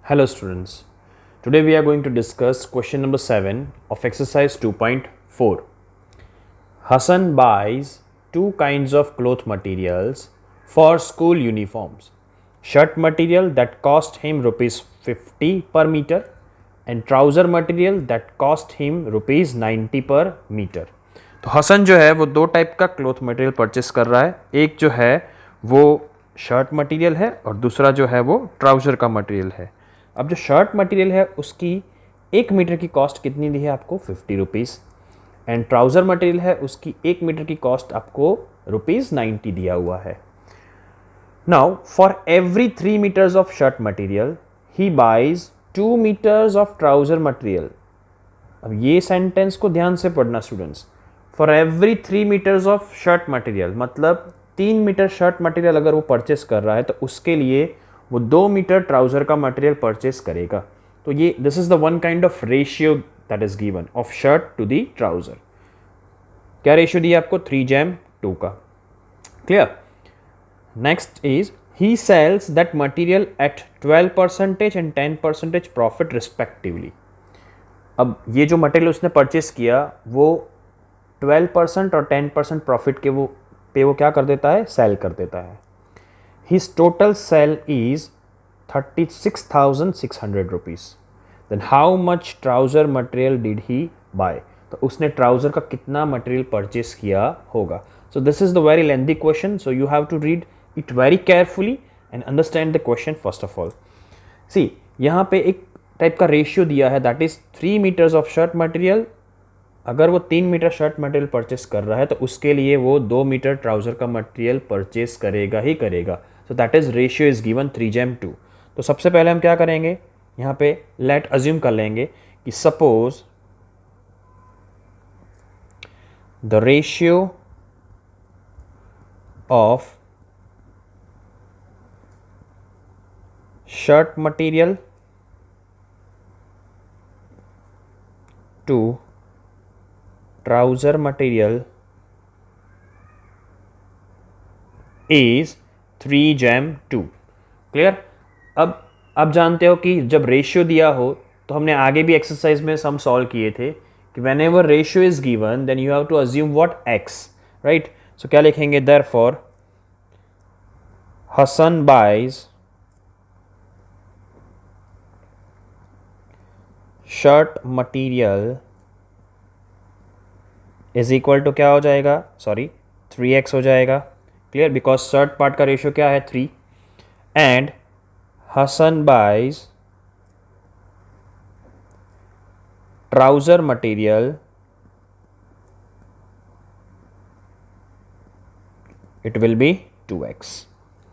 Hello students, today we are going to discuss question number 7 of exercise 2.4. Hassan buys two kinds of cloth materials for school uniforms. Shirt material that cost him rupees 50 per meter and trouser material that cost him rupees 90 per meter. तो हसन जो है वो दो type का cloth material purchase कर रहा है. एक जो है वो शर्ट मटेरियल है और दूसरा जो है वो ट्राउज़र का मटेरियल है. अब जो शर्ट मटेरियल है उसकी 1 मीटर की कॉस्ट कितनी दी है आपको 50 रुपीज़ एंड ट्राउज़र मटेरियल है उसकी 1 मीटर की कॉस्ट आपको रुपीज़ 90 दिया हुआ है. Now for every 3 metres of shirt material he buys 2 metres of trouser material. अब ये सेंटेंस को ध्यान से पढ़ना students. For every 3 metres of shirt material मतलब 3 मीटर शर्ट मटेरियल अगर वो परचेस कर रहा है तो उसके लिए वो 2 मीटर ट्राउज़र का मटेरियल परचेस करेगा. तो ये this is the one kind of ratio that is given of shirt to the trouser. क्या रेशियो दिया आपको 3:2 का. Clear. Next is he sells that material at 12% and 10% profit respectively. अब ये जो मटेरियल उसने परचेस किया वो 12% और 10% प्रॉफिट के वो क्या कर देता है, सेल कर देता है. His total sale is 36,600 rupees. Then how much trouser material did he buy? तो उसने ट्राउज़र का कितना मटेरियल परचेस किया होगा. So this is the very lengthy question. So you have to read it very carefully and understand the question first of all. See, यहाँ पे एक type का रेशियो दिया है that is 3 meters of shirt material. अगर वो 3 metre shirt material purchase कर रहा है तो उसके लिए वो 2 मीटर ट्राउज़र का मटेरियल परचेस करेगा ही करेगा. So that is ratio is given 3:2. तो सबसे पहले हम क्या करेंगे, यहाँ पे लेट अज्यूम कर लेंगे कि suppose the ratio of shirt material to trouser material is 3:2. Clear. अब आप जानते हो कि जब रेशियो दिया हो तो हमने आगे भी एक्सरसाइज में सम सॉल्व किए थे कि whenever ratio is given then you have to assume what X, right. So क्या लिखेंगे, therefore Hasan buys shirt material is equal to क्या हो जाएगा, सॉरी 3x हो जाएगा. क्लियर. बिकॉज शर्ट पार्ट का रेशियो क्या है 3 and Hasan buys trouser material it will be 2x.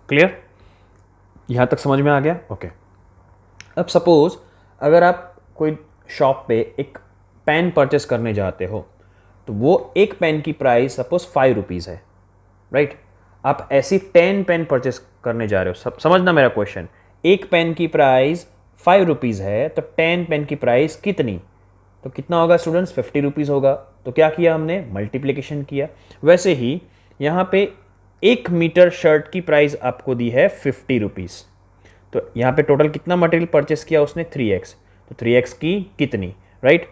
Clear. यहां तक समझ में आ गया. ओके. अब सपोज अगर आप कोई शॉप पे एक पेन परचेस करने जाते हो तो वो एक पेन की प्राइस सपोज 5 रुपीज़ है, राइट. आप ऐसी 10 पेन परचेस करने जा रहे हो. समझना मेरा क्वेश्चन. एक पेन की प्राइस 5 रुपीज़ है तो 10 पेन की प्राइस कितनी, तो कितना होगा स्टूडेंट्स, 50 रुपीज़ होगा. तो क्या किया हमने, मल्टीप्लिकेशन किया. वैसे ही यहाँ पे 1 मीटर शर्ट की प्राइस आपको दी है 50 रुपीज़. तो यहाँ पे टोटल कितना मटेरियल परचेस किया उसने 3x. तो 3x की कितनी, राइट.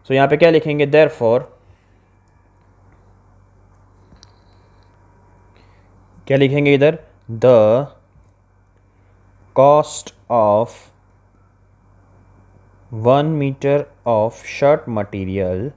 सो यहाँ पे क्या लिखेंगे, देयरफॉर क्या लिखेंगे इधर, the cost of 1 metre of shirt material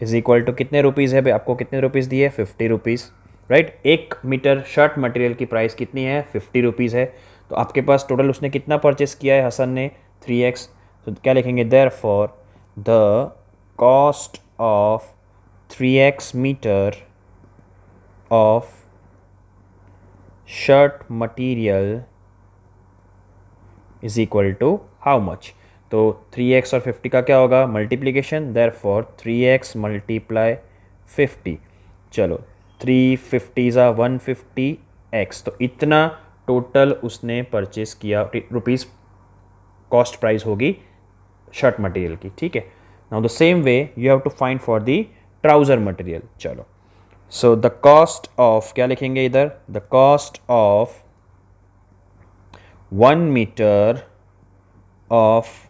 is equal to कितने रुपीज़ है भाई, आपको कितने रुपीज़ दिए, 50 rupees, right. 1 metre shirt material की प्राइस कितनी है, 50 रुपीज़ है. तो आपके पास टोटल उसने कितना परचेस किया है हसन ने, 3x. तो क्या लिखेंगे, therefore the cost of 3x metre of shirt material is equal to how much. तो 3x और 50 का क्या होगा, मल्टीप्लिकेशन. Therefore 3x multiply 50. चलो 350 ज़ा 150x. तो इतना टोटल उसने परचेस किया रुपीज़, कॉस्ट प्राइस होगी शर्ट मटेरियल की. ठीक है. Now the same way you have to find for the trouser material. चलो सो द कॉस्ट ऑफ क्या लिखेंगे इधर, the cost of 1 meter of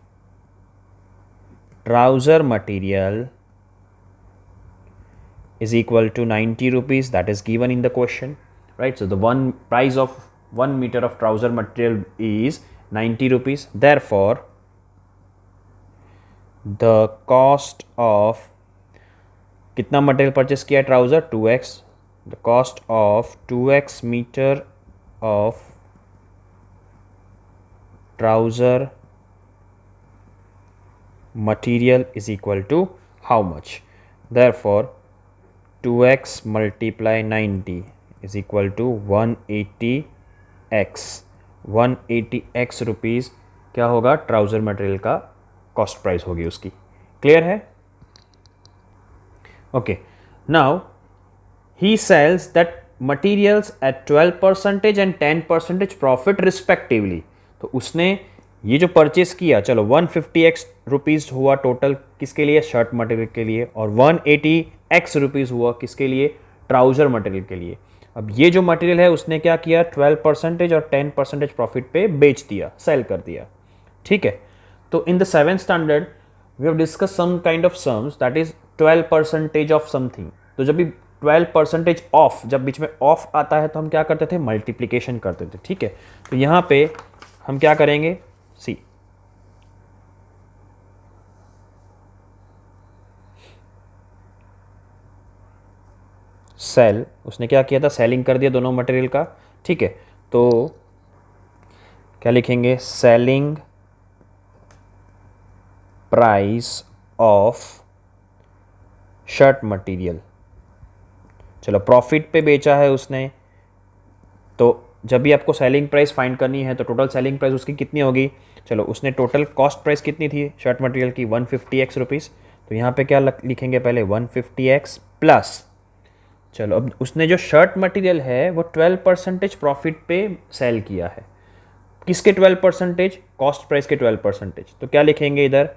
trouser material is equal to 90 rupees, that is given in the question, right? So the price of 1 meter of trouser material is 90 rupees. Therefore the cost of कितना material purchase किया trouser 2x, the cost of 2x metre of trouser material is equal to how much? Therefore 2x multiply 90 is equal to 180x. 180x rupees क्या होगा? Trouser material का cost price होगी उसकी. Clear है? Okay, now he sells that materials at 12% and 10% profit respectively. तो उसने ये जो परचेस किया, चलो 150x रुपीज़ हुआ टोटल किसके लिए? शर्ट मटेरियल के लिए. और 180x रुपीज़ हुआ किसके लिए? ट्राउज़र मटेरियल के लिए. अब ये जो मटेरियल है उसने क्या किया? 12% और 10% प्रॉफिट पे बेच दिया, सेल कर दिया. ठीक है. तो in the 7th standard we have discuss some kind of sums that is 12% of something. तो जब भी 12% ऑफ, जब बीच में ऑफ आता है तो हम क्या करते थे? मल्टीप्लिकेशन करते थे. ठीक है. तो यहाँ पे हम क्या करेंगे? सी, सेल, उसने क्या किया था? सेलिंग कर दिया दोनों मटेरियल का. ठीक है. तो क्या लिखेंगे? Selling price of shirt material. चलो प्रॉफिट पे बेचा है उसने, तो जब भी आपको सेलिंग प्राइस फाइंड करनी है तो टोटल सेलिंग प्राइस उसकी कितनी होगी? चलो उसने टोटल कॉस्ट प्राइस कितनी थी शर्ट मटेरियल की? 150x rupees. तो यहाँ पे क्या लिखेंगे? पहले 150x प्लस, चलो अब उसने जो शर्ट मटेरियल है वो 12% प्रॉफिट पे सेल किया है. किसके 12%? कॉस्ट प्राइस के 12%. तो क्या लिखेंगे इधर?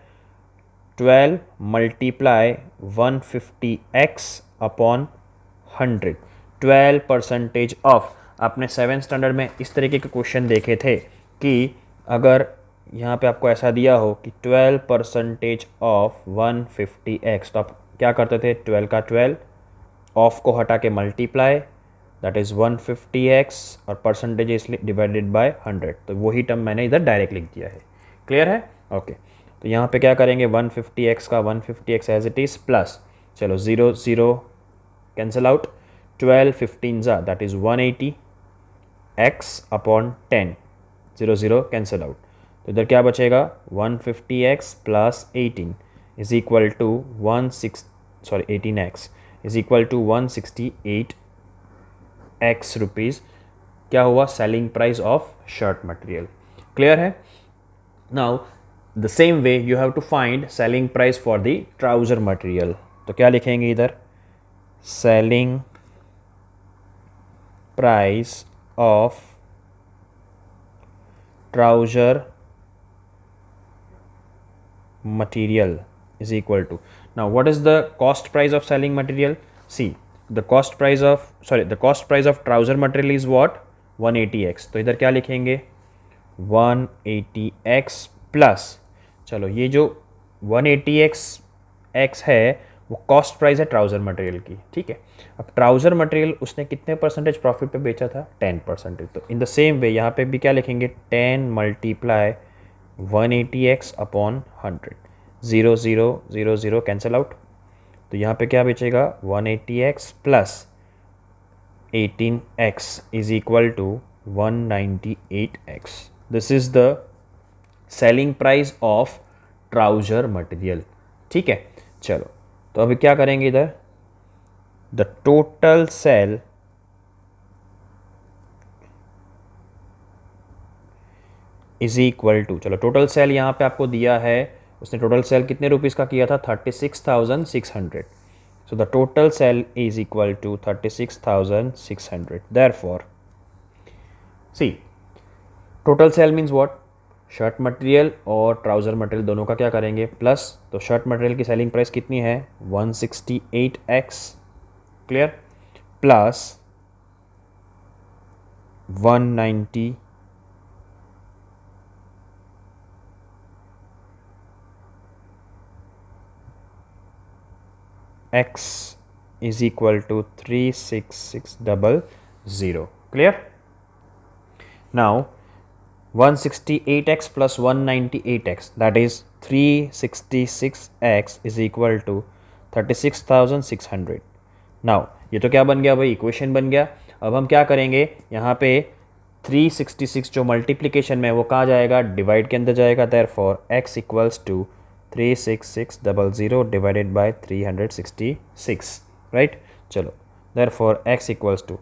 12 मल्टीप्लाई 150x अपॉन 100. 12% ऑफ. आपने 7th स्टैंडर्ड में इस तरीके के क्वेश्चन देखे थे कि अगर यहाँ पे आपको ऐसा दिया हो कि 12% ऑफ 150x, तो आप क्या करते थे? 12 का 12 ऑफ को हटा के मल्टीप्लाई, दैट इज़ 150x, और परसेंटेज इसलिए डिवाइडेड बाय 100. तो वही टर्म मैंने इधर डायरेक्ट लिख दिया है. क्लियर है? ओके. तो यहाँ पे क्या करेंगे? 150x का 150x as it is plus, चलो 0 0 कैंसिल आउट, 12 15 ज़ा that is 180x upon 10, 0 0 cancel out. तो इधर क्या बचेगा? 150x plus 18 is equal to 18x is equal to 168x rupees. क्या हुआ? Selling price of shirt material. Clear है? Now the same way you have to find selling price for the trouser material. तो क्या लिखेंगे इधर? Selling price of trouser material is equal to, now what is the cost price of selling material? See, the cost price of trouser material is what? 180x. तो इधर क्या लिखेंगे? 180x plus, चलो ये जो 180x है वो कॉस्ट प्राइस है ट्राउज़र मटेरियल की. ठीक है. अब ट्राउज़र मटेरियल उसने कितने परसेंटेज प्रॉफिट पे बेचा था? 10%. तो इन द सेम वे यहाँ पे भी क्या लिखेंगे? 10 multiply 180x upon 100, 0 0 0 0 cancel out. तो यहाँ पे क्या बचेगा? 180x plus 18x is equal to 198x. This is the selling price of trouser material. ठीक है. चलो तो अभी क्या करेंगे इधर? The total sale is equal to, चलो टोटल सेल यहाँ पे आपको दिया है, उसने टोटल सेल कितने रुपीज़ का किया था? 36,600. So the total sale is equal to 36,600. Therefore see, total sale means what? Shirt material और ट्राउज़र मटेरियल दोनों का क्या करेंगे? प्लस. तो शर्ट मटेरियल की सेलिंग प्राइस कितनी है? 168x. Clear? Plus 198x x is equal to 36600. Clear? Now 168x plus 198x, that is 366x is equal to 36,600. Now ये तो क्या बन गया भाई, इक्वेशन बन गया। अब हम क्या करेंगे, यहाँ पे 366 जो मल्टीप्लिकेशन में वो कहाँ जाएगा, डिवाइड के अंदर जाएगा। Therefore x equals to 36600 divided by 366, right. चलो therefore x equals to,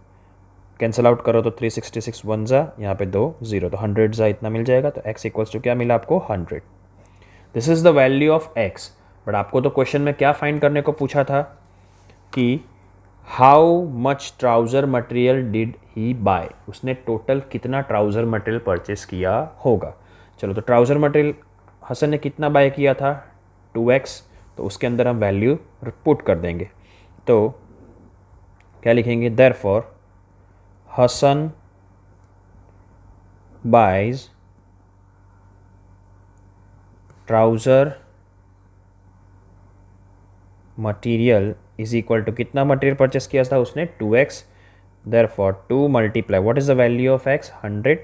cancel out करो तो 366 1 जा, यहाँ पे 2 0 तो 100 जा, इतना मिल जाएगा। तो x इक्वल्स टू क्या मिला आपको, 100। This is the value of x। But आपको तो क्वेश्चन में क्या फाइंड करने को पूछा था कि how much trouser material did he buy, उसने टोटल कितना ट्राउज़र मटेरियल परचेस किया होगा। चलो तो ट्राउज़र मटेरियल हसन ने कितना बाय किया था, 2x, तो उसके अंदर हम वैल्यू पुट कर देंगे। तो क्या लिखेंगे, therefore Hassan buys trouser material is equal to, कितना मटेरियल परचेस किया था उसने, 2x। therefore 2 multiply, what is the value of x, 100।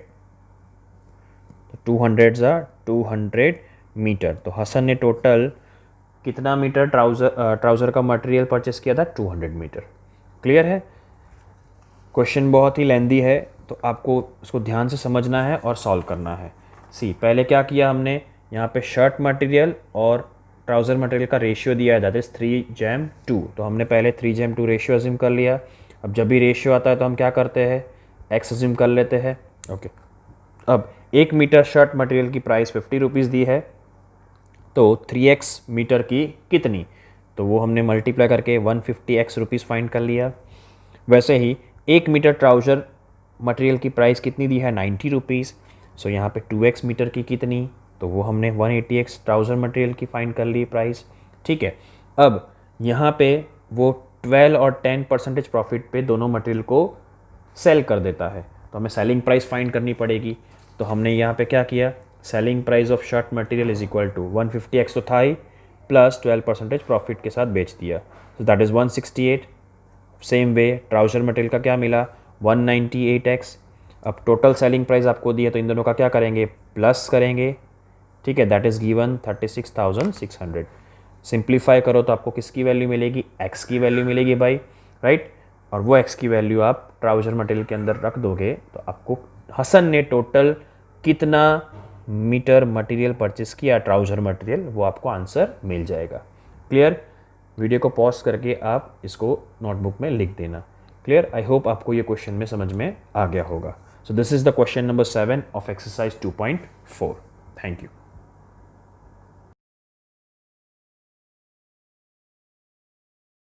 तो 200 जा 200 मीटर। तो हसन ने टोटल कितना मीटर ट्राउज़र का मटेरियल परचेस किया था, 200 मीटर। क्लियर है? क्वेश्चन बहुत ही लेंदी है, तो आपको उसको ध्यान से समझना है और सॉल्व करना है। सी, पहले क्या किया हमने, यहाँ पे शर्ट मटेरियल और ट्राउज़र मटेरियल का रेशियो दिया है, दैट इज़ 3:2। तो हमने पहले 3:2 रेशियो अज्यूम कर लिया। अब जब भी रेशियो आता है तो हम क्या करते हैं, एक्स अज्यूम कर लेते हैं। ओके, अब 1 मीटर शर्ट मटेरियल की प्राइस 50 रुपीज़ दी है, तो 3x मीटर की कितनी, तो वो हमने मल्टीप्लाई करके 150x रुपीज़ फाइंड कर लिया। वैसे ही 1 मीटर ट्राउज़र मटेरियल की प्राइस कितनी दी है, 90 रुपीज़। सो यहाँ पे 2x मीटर की कितनी, तो वो हमने 180x ट्राउज़र मटेरियल की फाइंड कर ली प्राइस। ठीक है, अब यहाँ पे वो 12 और 10% प्रॉफिट पे दोनों मटेरियल को सेल कर देता है, तो हमें सेलिंग प्राइस फाइंड करनी पड़ेगी। तो हमने यहाँ पे क्या किया, selling price of shirt material is equal to 150x तो था ही, प्लस 12% प्रॉफिट के साथ बेच दिया, तो that is 168। Same way trouser material का क्या मिला, 198x। अब टोटल सेलिंग प्राइस आपको दिया, तो इन दोनों का क्या करेंगे, प्लस करेंगे। ठीक है, दैट इज़ गिवन 36,600। सिंप्लीफाई करो तो आपको किसकी वैल्यू मिलेगी, x की वैल्यू मिलेगी भाई, राइट। और वो x की वैल्यू आप ट्राउज़र मटेरियल के अंदर रख दोगे, तो आपको हसन ने टोटल कितना मीटर मटेरियल परचेस किया ट्राउज़र मटेरियल, वो आपको आंसर मिल जाएगा। क्लियर? वीडियो को पॉज करके आप इसको नोटबुक में लिख देना। क्लियर? आई होप आपको ये क्वेश्चन में समझ में आ गया होगा। So this is the question number 7 of exercise 2.4। Thank you.